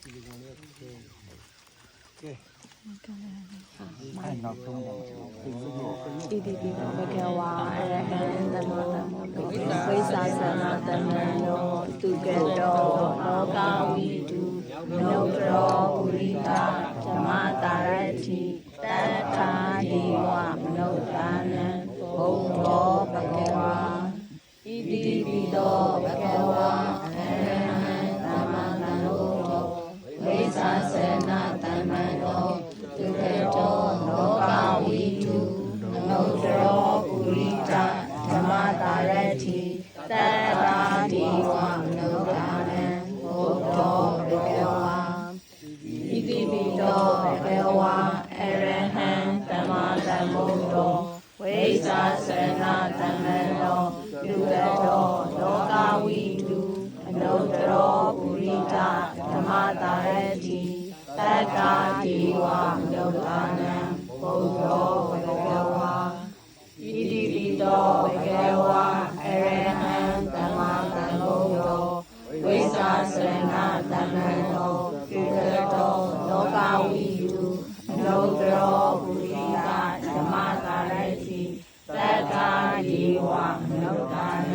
ให้นอกตรงนั้น อิติปิโสภะคะวาอะระหังสัมมาสัมพุทโธဝိသသနာတမံနောသူကတောလောကဝိတုမနုဿရောပုရိသဓမ္မတာရတိတထာဒီဝမနုဿာနံဘုံတော်ภคะวาဣတိပိတောภคะဝါအရဟံသမ္မာသမ္ဗုဒ္ဓောဝိသသနာတမံနောသူကတောလောကဝိတုမနုဿရောပုရိသဓမ္မတာရတိတထာဒီဝမနုဿာနံဘုံတော်ภคะวาဣတိပိတောภคะဝါအရဟံသမ္မာသမ္ဗုဒ္ဓောဝိသသနာတမံနောလူကတောလောကဝိတုအနုတ္တရောပုရိသဓမ္မတာရတိတတ္တာဒီဝမနုဿာနံဘုဒ္ဓောภคะဝါဣတိပိတောภคะဝါအရဟံသမ္မာသမ္ဗုဒ္ဓောဝိသသနာတမံနောလူကတောလောကဝိတုအနုတ္တရောပုရိသဓမ္မတာရတိတတ္တာဒီဝမနုဿာနံ